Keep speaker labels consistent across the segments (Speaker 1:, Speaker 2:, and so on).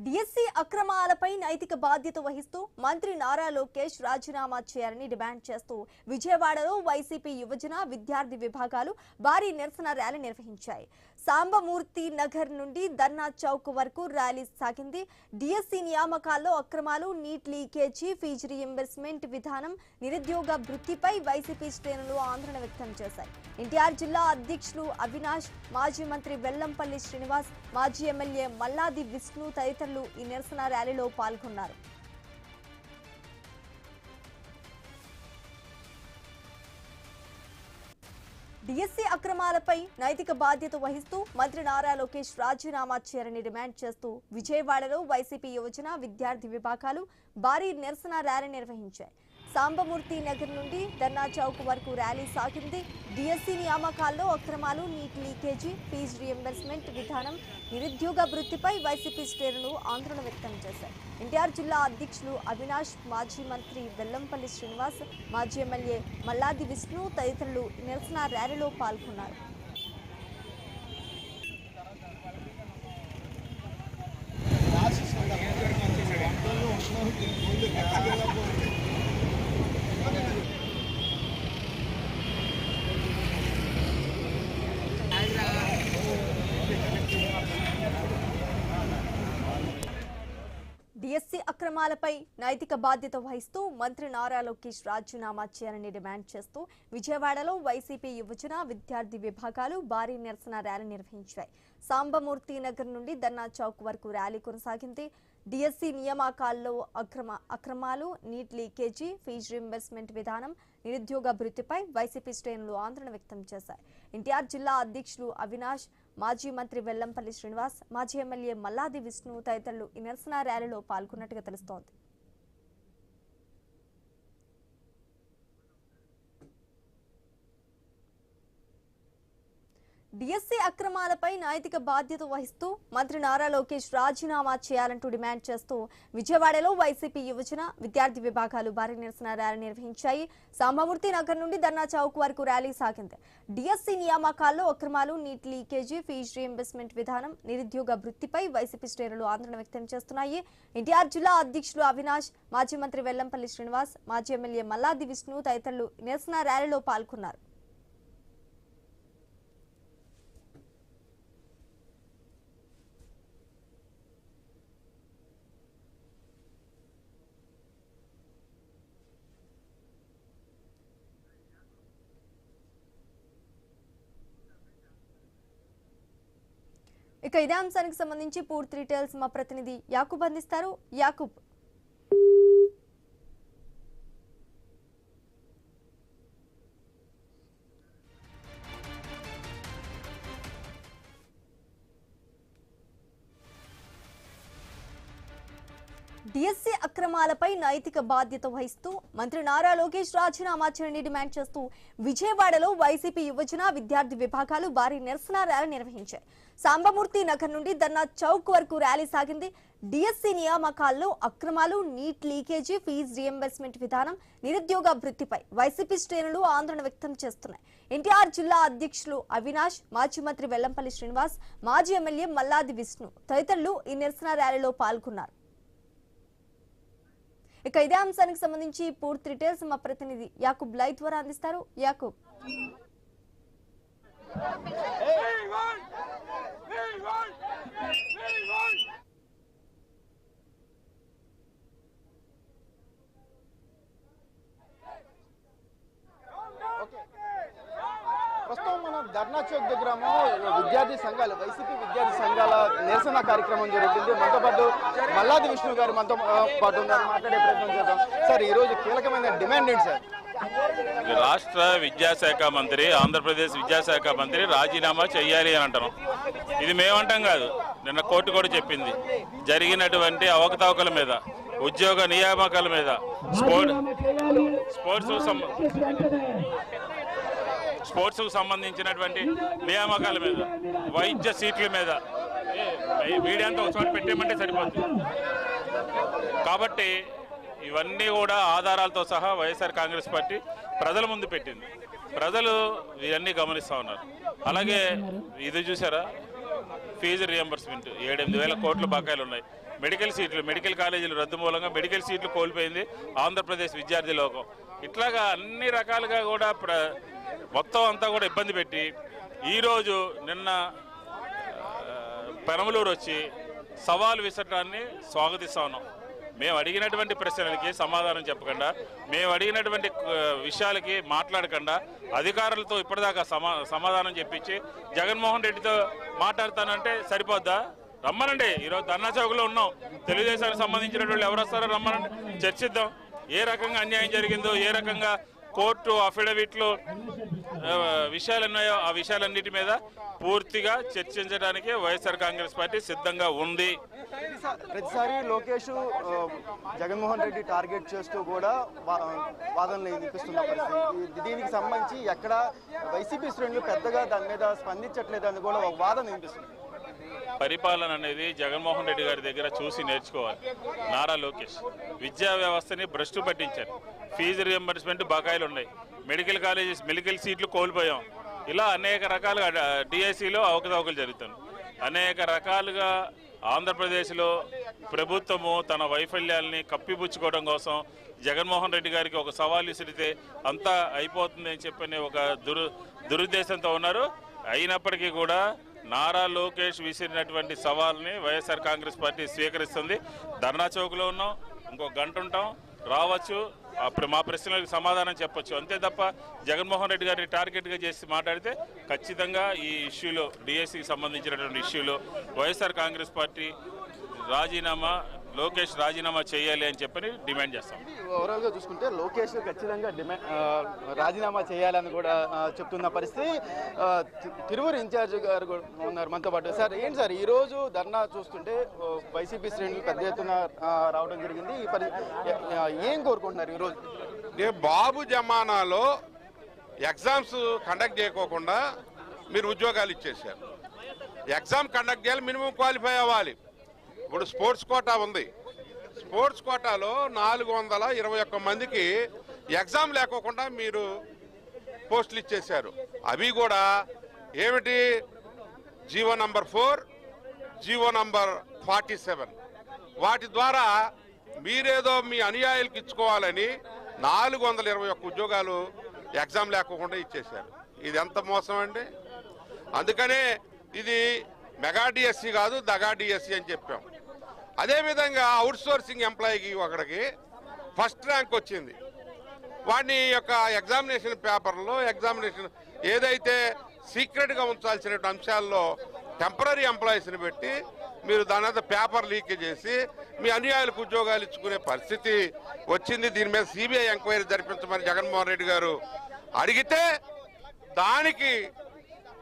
Speaker 1: DSC అక్రమాలపై నైతిక బాధ్యత వహిస్తూ మంత్రి నారా లోకేష్ రాజీనామా చేయాలని డిమాండ్ చేస్తూ విజయవాడలో వైసీపీ యువజన విద్యార్థి విభాగాలు భారీ నిరసన ర్యాలీ నిర్వహించాయి. సాంబమూర్తి నగర్ నుండి ధర్నా చౌక్ వరకు ర్యాలీ సాగింది. డిఎస్సి నియామకాల్లో అక్రమాలు, నీట్ లీకేజీ, ఫీజు రీయింబర్స్మెంట్ విధానం, నిరుద్యోగ వృత్తిపై వైసీపీ శ్రేణులు ఆందోళన వ్యక్తం చేశాయి. ఎన్టీఆర్ జిల్లా అధ్యక్షులు అవినాష్, మాజీ మంత్రి వెల్లంపల్లి శ్రీనివాస్, మాజీ ఎమ్మెల్యే మల్లాది విష్ణు తదితరులు ఈ నిరసన ర్యాలీలో పాల్గొన్నారు. డిఎస్సి అక్రమాలపై నైతిక బాధ్యత వహిస్తూ మంత్రి నారా లోకేష్ రాజీనామా చేయాలని డిమాండ్ చేస్తూ విజయవాడలో వైసీపీ యువజన విద్యార్థి విభాగాలు భారీ నిరసన ర్యాలీ నిర్వహించాయి. సాంబమూర్తి నగర్ నుండి ధర్నా చౌక్ వరకు ర్యాలీ సాగింది. డిఎస్సి నియామకాల్లో అక్రమాలు, నీట్ లీకేజీ, ఫీజు రీయింబర్స్మెంట్ విధానం, నిరుద్యోగ వృత్తిపై వైసీపీ శ్రేణులు ఆందోళన వ్యక్తం చేశారు. ఎన్టీఆర్ జిల్లా అధ్యక్షులు అవినాష్, మాజీ మంత్రి వెల్లంపల్లి శ్రీనివాస్, మాజీ ఎమ్మెల్యే మల్లాది విష్ణు తదితరులు నిరసన ర్యాలీలో పాల్గొన్నారు. డిఎస్సి అక్రమాలపై నైతిక బాధ్యత వహిస్తూ మంత్రి నారా లోకేష్ రాజీనామా చేయాలని డిమాండ్ చేస్తూ విజయవాడలో వైసీపీ యువజన విద్యార్థి విభాగాలు భారీ నిరసన ర్యాలీ నిర్వహించాయి. సాంబమూర్తి నగర్ నుండి ధర్నా చౌక్ వరకు ర్యాలీ కొనసాగింది. డిఎస్సి నియామకాల్లో అక్రమాలు, నీట్ లీకేజీ, ఫీజు రీయింబర్స్మెంట్ విధానం, నిరుద్యోగ వృత్తిపై వైసీపీ శ్రేణులు ఆందోళన వ్యక్తం చేశాయి. ఎన్టీఆర్ జిల్లా అధ్యక్షులు అవినాష్, మాజీ మంత్రి వెల్లంపల్లి శ్రీనివాస్, మాజీ ఎమ్మెల్యే మల్లాది విష్ణు తదితరులు ఈ నిరసన ర్యాలీలో పాల్గొన్నట్టుగా తెలుస్తోంది. డిఎస్సి అక్రమాలపై నైతిక బాధ్యత వహిస్తూ మంత్రి నారా లోకేష్ రాజీనామా చేయాలంటూ డిమాండ్ చేస్తూ విజయవాడలో వైసీపీ యువజన విద్యార్థి విభాగాలు భారీ నిరసన ర్యాలీ నిర్వహించాయి. సాంబమూర్తి నగర్ నుండి ధర్నా చౌక్ వరకు ర్యాలీ సాగింది. డిఎస్సి నియామకాల్లో అక్రమాలు, నీట్ లీకేజీ, ఫీజు రీయింబర్స్మెంట్ విధానం, నిరుద్యోగ వృత్తిపై వైసీపీ శ్రేణులు ఆందోళన వ్యక్తం చేస్తున్నాయి. ఎన్టీఆర్ జిల్లా అధ్యక్షులు అవినాష్, మాజీ మంత్రి వెల్లంపల్లి శ్రీనివాస్, మాజీ ఎమ్మెల్యే మల్లాది విష్ణు తదితరులు నిరసన ర్యాలీలో పాల్గొన్నారు. ఇక ఇదే అంశానికి సంబంధించి పూర్తి డీటెయిల్స్ మా ప్రతినిధి యాకూబ్ అందిస్తారు. యాకూబ్, డిఎస్సి అక్రమాలపై నైతిక బాధ్యత వహిస్తూ మంత్రి నారా లోకేష్ రాజీనామా చేయాలని డిమాండ్ చేస్తూ విజయవాడలో వైసీపీ యువజన విద్యార్థి విభాగాలు భారీ నిరసన ర్యాలీ నిర్వహించాయి. సాంబమూర్తి నగర్ నుండి ధర్నా చౌక్ వరకు ర్యాలీ సాగింది. డిఎస్సి నియామకాల్లో అక్రమాలు, నీట్ లీకేజీ, ఫీజు రీయింబర్స్మెంట్ విధానం, నిరుద్యోగ వృత్తిపై వైసీపీ శ్రేణులు ఆందోళన వ్యక్తం చేస్తున్నాయి. ఎన్టీఆర్ జిల్లా అధ్యక్షులు అవినాష్, మాజీ మంత్రి వెల్లంపల్లి శ్రీనివాస్, మాజీ ఎమ్మెల్యే మల్లాది విష్ణు తదితరులు ఈ నిరసన ర్యాలీలో పాల్గొన్నారు. ఇక ఇదే అంశానికి సంబంధించి పూర్తి డీటెయిల్స్ మా ప్రతినిధి యాకూబ్ లైవ్ ద్వారా అందిస్తారు. యాకూబ్,
Speaker 2: ప్రస్తుతం మనం ధర్నా చౌక్ దగ్గర విద్యార్థి సంఘాలు, వైసీపీ విద్యార్థి సంఘాల నిరసన కార్యక్రమం జరుగుతుంది. మనతో పాటు మల్లాది విష్ణు గారు మనతో పాటు ఉన్నారు, మాట్లాడే ప్రయత్నం చేద్దాం. సార్, ఈ రోజు కీలకమైన డిమాండ్ ఏంటి సార్?
Speaker 3: రాష్ట్ర విద్యాశాఖ మంత్రి, ఆంధ్రప్రదేశ్ విద్యాశాఖ మంత్రి రాజీనామా చెయ్యాలి అని అంటున్నాం. ఇది మేమంటాం కాదు, నిన్న కోర్టు కూడా చెప్పింది. జరిగినటువంటి అవకతవకల మీద, ఉద్యోగ నియామకాల మీద, స్పోర్ట్స్కు సంబంధించినటువంటి నియామకాల మీద, వైద్య సీట్ల మీద మీడియాతో ఒక చోట పెట్టేయమంటే సరిపోతుంది. కాబట్టి ఇవన్నీ కూడా ఆధారాలతో సహా వైఎస్ఆర్ కాంగ్రెస్ పార్టీ ప్రజల ముందు పెట్టింది. ప్రజలు ఇవన్నీ గమనిస్తూ ఉన్నారు. అలాగే ఇది చూసారా, ఫీజు రియంబర్స్మెంట్ 7-8 వేల కోట్ల బకాయిలు ఉన్నాయి. మెడికల్ సీట్లు, మెడికల్ కాలేజీలు రద్దు మూలంగా మెడికల్ సీట్లు కోల్పోయింది ఆంధ్రప్రదేశ్ విద్యార్థి లోకం. ఇట్లాగా అన్ని రకాలుగా కూడా మొత్తం అంతా కూడా ఇబ్బంది పెట్టి ఈరోజు నిన్న పెనమలూరు వచ్చి సవాలు విసరడాన్ని స్వాగతిస్తా ఉన్నాం. మేము అడిగినటువంటి ప్రశ్నలకి సమాధానం చెప్పకుండా, మేము అడిగినటువంటి విషయాలకి మాట్లాడకుండా అధికారులతో ఇప్పటిదాకా సమాధానం చెప్పించి జగన్మోహన్ రెడ్డితో మాట్లాడతానంటే సరిపోద్దా? రమ్మనండి. ఈరోజు ధర్నా చౌక్లో ఉన్నాం. తెలుగుదేశానికి సంబంధించిన వాళ్ళు ఎవరు వస్తారో రమ్మనండి, చర్చిద్దాం. ఏ రకంగా అన్యాయం జరిగిందో, ఏ రకంగా కోర్టు అఫిడవిట్లో విషయాలు ఉన్నాయో ఆ విషయాలన్నిటి మీద పూర్తిగా చర్చించడానికి వైఎస్ఆర్ కాంగ్రెస్ పార్టీ సిద్ధంగా ఉంది.
Speaker 2: ప్రతిసారి లోకేష్ జగన్మోహన్ రెడ్డి టార్గెట్ చేస్తూ కూడా వాదనలు వినిపిస్తున్న పరిస్థితి. దీనికి సంబంధించి ఎక్కడ వైసీపీ శ్రేణులు పెద్దగా దాని మీద స్పందించట్లేదని కూడా ఒక వాదన వినిపిస్తుంది.
Speaker 3: పరిపాలన అనేది జగన్మోహన్ రెడ్డి గారి దగ్గర చూసి నేర్చుకోవాలి. నారా లోకేష్ విద్యా వ్యవస్థని భ్రష్టు పట్టించారు. ఫీజు రియంబర్స్మెంట్ బకాయిలు ఉన్నాయి, మెడికల్ కాలేజెస్ మెడికల్ సీట్లు కోల్పోయాం. ఇలా అనేక రకాలుగా డిఎస్సిలో అవకతవకలు జరుగుతాయి. అనేక రకాలుగా ఆంధ్రప్రదేశ్లో ప్రభుత్వము తన వైఫల్యాల్ని కప్పిపుచ్చుకోవడం కోసం జగన్మోహన్ రెడ్డి గారికి ఒక సవాల్ విసిరితే అంతా అయిపోతుంది అని చెప్పని ఒక దురుద్దేశంతో ఉన్నారు. అయినప్పటికీ కూడా నారా లోకేష్ విసిరినటువంటి సవాల్ని వైఎస్ఆర్ కాంగ్రెస్ పార్టీ స్వీకరిస్తుంది. ధర్నా చౌక్లో ఉన్నాం, ఇంకో గంట ఉంటాం, రావచ్చు, అప్పుడు మా ప్రశ్నలకు సమాధానం చెప్పొచ్చు. అంతే తప్ప జగన్మోహన్ రెడ్డి గారిని టార్గెట్గా చేసి మాట్లాడితే ఖచ్చితంగా ఈ ఇష్యూలో, డిఎస్సికి సంబంధించినటువంటి ఇష్యూలో వైఎస్ఆర్ కాంగ్రెస్ పార్టీ లోకేష్ రాజీనామా చేయాలి అని చెప్పని డిమాండ్ చేస్తాం.
Speaker 2: ఓవరాల్గా చూసుకుంటే లోకేష్ ఖచ్చితంగా రాజీనామా చేయాలని కూడా చెప్తున్న పరిస్థితి. తిరువురు ఇన్ఛార్జ్ గారు ఉన్నారు మనతో పాటు. సార్ ఏంటి సార్ ఈరోజు ధర్నా చూస్తుంటే వైసీపీ శ్రేణులు పెద్ద ఎత్తున రావడం జరిగింది. ఏం కోరుకుంటున్నారు ఈరోజు?
Speaker 4: బాబు జమానాలో ఎగ్జామ్స్ కండక్ట్ చేయకోకుండా మీరు ఉద్యోగాలు ఇచ్చేసారు. ఎగ్జామ్ కండక్ట్ చేయాలి, మినిమం క్వాలిఫై అవ్వాలి. ఇప్పుడు స్పోర్ట్స్ కోటా ఉంది. స్పోర్ట్స్ కోటాలో 421 మందికి ఎగ్జామ్ లేకోకుండా మీరు పోస్టులు ఇచ్చేశారు. అవి కూడా ఏమిటి, జీవో నంబర్ 4, జీవో నంబర్ 47 వాటి ద్వారా మీరేదో మీ అనుయాయులకు ఇచ్చుకోవాలని 421 ఉద్యోగాలు ఎగ్జామ్ లేకోకుండా ఇచ్చేశారు. ఇది ఎంత మోసం అండి. అందుకనే ఇది మెగా డిఎస్సి కాదు, దగా డిఎస్సి అని చెప్పాం. అదేవిధంగా అవుట్ సోర్సింగ్ ఎంప్లాయీకి ఒకడికి ఫస్ట్ ర్యాంక్ వచ్చింది. వాడిని యొక్క ఎగ్జామినేషన్ పేపర్లో ఎగ్జామినేషన్ ఏదైతే సీక్రెట్గా ఉంచాల్సిన అంశాల్లో టెంపరీ ఎంప్లాయీస్ని పెట్టి మీరు దాని మీద పేపర్ లీక్ చేసి మీ అనుయాయులకు ఉద్యోగాలు ఇచ్చుకునే పరిస్థితి వచ్చింది. దీని మీద సిబిఐ ఎంక్వైరీ జరిపించమని జగన్మోహన్ రెడ్డి గారు అడిగితే దానికి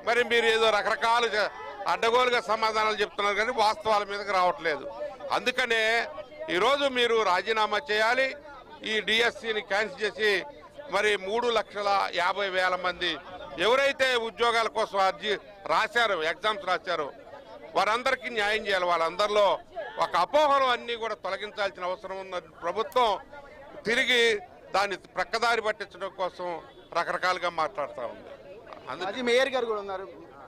Speaker 4: మరి మీరు ఏదో రకరకాలుగా అడ్డగోలుగా సమాధానాలు చెప్తున్నారు కానీ వాస్తవాల మీదకి రావట్లేదు. అందుకనే ఈరోజు మీరు రాజీనామా చేయాలి. ఈ డిఎస్సిని క్యాన్సిల్ చేసి మరి 3,50,000 మంది ఎవరైతే ఉద్యోగాల కోసం అర్జీ రాశారో, ఎగ్జామ్స్ రాశారో వారందరికీ న్యాయం చేయాలి. వాళ్ళందరిలో ఒక అపోహలు అన్నీ కూడా తొలగించాల్సిన అవసరం ఉన్న ప్రభుత్వం తిరిగి దాన్ని ప్రక్కదారి పట్టించడం కోసం రకరకాలుగా మాట్లాడుతూ ఉంది.
Speaker 2: అది మేయర్ గారు కూడా ఉన్నారు.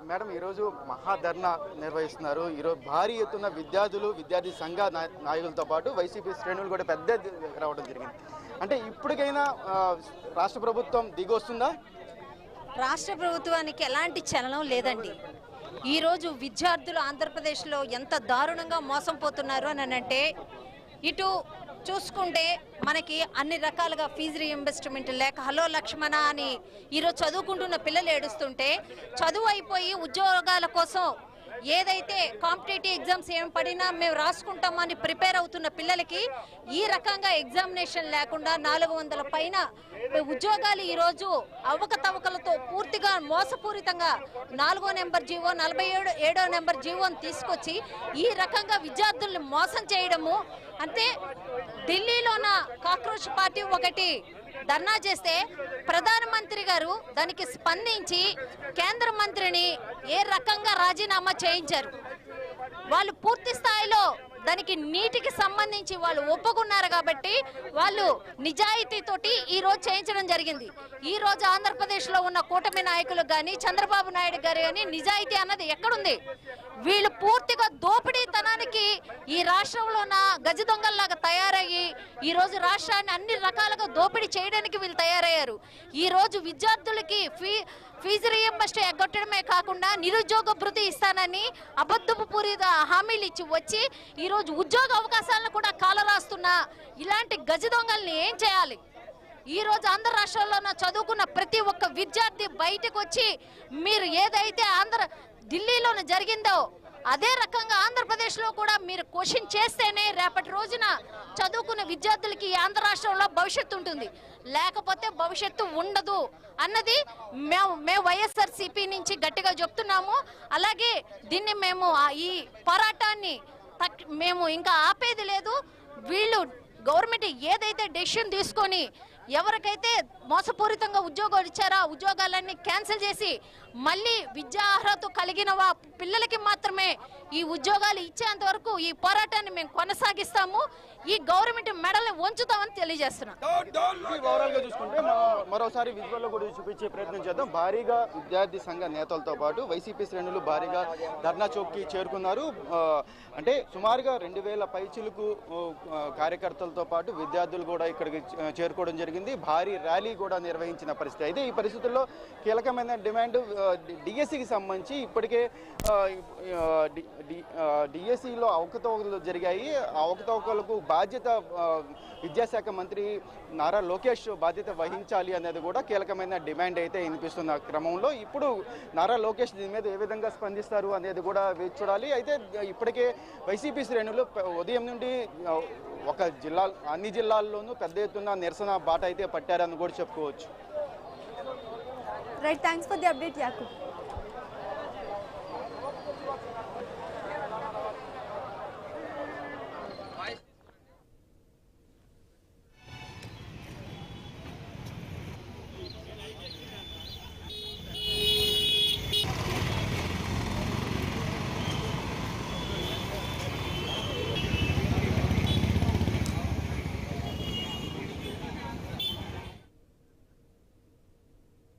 Speaker 2: మేడం ఈరోజు మహాధర్నా నిర్వహిస్తున్నారు. ఈరోజు భారీ ఎత్తున విద్యార్థులు, విద్యార్థి సంఘ నాయకులతో పాటు వైసీపీ శ్రేణులు కూడా పెద్ద రావడం జరిగింది. అంటే ఇప్పటికైనా రాష్ట్ర ప్రభుత్వం దిగొస్తుందా?
Speaker 5: రాష్ట్ర ప్రభుత్వానికి ఎలాంటి చలనం లేదండి. ఈరోజు విద్యార్థులు ఆంధ్రప్రదేశ్లో ఎంత దారుణంగా మోసం పోతున్నారు అని అంటే, ఇటు చూసుకుంటే మనకి అన్ని రకాలుగా ఫీజు రీయింబర్స్మెంట్ లేక హలో లక్ష్మణ అని ఈరోజు చదువుకుంటున్న పిల్లలు ఏడుస్తుంటే, చదువు అయిపోయి ఉద్యోగాల కోసం ఏదైతే కాంపిటేటివ్ ఎగ్జామ్స్ ఏం పడినా మేము రాసుకుంటామని ప్రిపేర్ అవుతున్న పిల్లలకి ఈ రకంగా ఎగ్జామినేషన్ లేకుండా 400 పైన ఉద్యోగాలు ఈరోజు అవకతవకలతో పూర్తిగా మోసపూరితంగా 4వ నెంబర్ జీవో 47వ నెంబర్ జీవోని తీసుకొచ్చి ఈ రకంగా విద్యార్థుల్ని మోసం చేయడము. అంటే ఢిల్లీలోన కాక్రోచ్ పార్టీ ఒకటి ధర్నా చేస్తే ప్రధానమంత్రి గారు దానికి స్పందించి కేంద్ర మంత్రిని ఏ రకంగా రాజీనామా చేయించారు. వాళ్ళు పూర్తి స్థాయిలో దానికి నీటికి సంబంధించి వాళ్ళు ఒప్పుకున్నారు కాబట్టి వాళ్ళు నిజాయితీతోటి ఈ రోజు చేయించడం జరిగింది. ఈ రోజు ఆంధ్రప్రదేశ్లో ఉన్న కూటమి నాయకులు కానీ చంద్రబాబు నాయుడు గారు కానీ నిజాయితీ అన్నది ఎక్కడుంది? వీళ్ళు పూర్తిగా దోపిడీతనానికి ఈ రాష్ట్రంలో ఉన్న గజ దొంగల్లాగా తయారయ్యి ఈ రోజు రాష్ట్రాన్ని అన్ని రకాలుగా దోపిడీ చేయడానికి వీళ్ళు తయారయ్యారు. ఈ రోజు విద్యార్థులకి ఫీజు రీయింబర్స్మెంట్ ఎగ్గొట్టడమే కాకుండా నిరుద్యోగ భృతి ఇస్తానని అబద్ధపు పూరిత హామీలు ఇచ్చి వచ్చి ఈ రోజు ఉద్యోగ అవకాశాలను కూడా కాలరాస్తున్న ఇలాంటి గజ దొంగల్ని ఏం చేయాలి? ఈ రోజు ఆంధ్ర రాష్ట్రాల్లో చదువుకున్న ప్రతి ఒక్క విద్యార్థి బయటకు వచ్చి మీరు ఏదైతే ఢిల్లీలోనే జరిగిందో అదే రకంగా ఆంధ్రప్రదేశ్లో కూడా మీరు క్వశ్చన్ చేస్తేనే రేపటి రోజున చదువుకున్న విద్యార్థులకి ఆంధ్ర రాష్ట్రంలో భవిష్యత్తు ఉంటుంది, లేకపోతే భవిష్యత్తు ఉండదు అన్నది మేము వైఎస్ఆర్సీపీ నుంచి గట్టిగా చెప్తున్నాము. అలాగే దీన్ని మేము ఈ పోరాటాన్ని మేము ఇంకా ఆపేది లేదు. వీళ్ళు గవర్నమెంట్ ఏదైతే డెసిషన్ తీసుకొని ఎవరికైతే మోసపూరితంగా ఉద్యోగాలు ఇచ్చారో ఉద్యోగాలన్నీ క్యాన్సిల్ చేసి మళ్ళీ విద్యా అర్హత కలిగిన పిల్లలకి మాత్రమే ఈ ఉద్యోగాలు ఇచ్చేంత వరకు ఈ పోరాటాన్ని మేము కొనసాగిస్తాము. ఈ గవర్నమెంట్ మెడల్ని వంచుతామని తెలియజేస్తున్నాం.
Speaker 2: ఓవరాల్ గా చూసుకుంటే మరోసారి విజువల్లో కూడా చూపించే ప్రయత్నం చేద్దాం. భారీగా విద్యార్థి సంఘ నేతలతో పాటు వైసీపీ శ్రేణులు భారీగా ధర్నా చౌక్కి చేరుకున్నారు. అంటే సుమారుగా 2000 పైచిలకు కార్యకర్తలతో పాటు విద్యార్థులు కూడా ఇక్కడికి చేరుకోవడం జరిగింది. భారీ ర్యాలీ కూడా నిర్వహించిన పరిస్థితి. అయితే ఈ పరిస్థితుల్లో కీలకమైన డిమాండ్ డిఎస్సికి సంబంధించి ఇప్పటికే డిఎస్సిలో అవకతవకలు జరిగాయి. ఆ అవకతవకలకు బాధ్యత విద్యాశాఖ మంత్రి నారా లోకేష్ బాధ్యత వహించాలి అనేది కూడా కీలకమైన డిమాండ్ అయితే వినిపిస్తున్న క్రమంలో ఇప్పుడు నారా లోకేష్ దీని మీద ఏ విధంగా స్పందిస్తారు అనేది కూడా వేచి చూడాలి. అయితే ఇప్పటికే వైసీపీ శ్రేణులు ఉదయం నుండి అన్ని జిల్లాల్లోనూ పెద్ద ఎత్తున నిరసన బాట అయితే పట్టారని కూడా చెప్పుకోవచ్చు.
Speaker 1: Right, thanks for the update Yakub.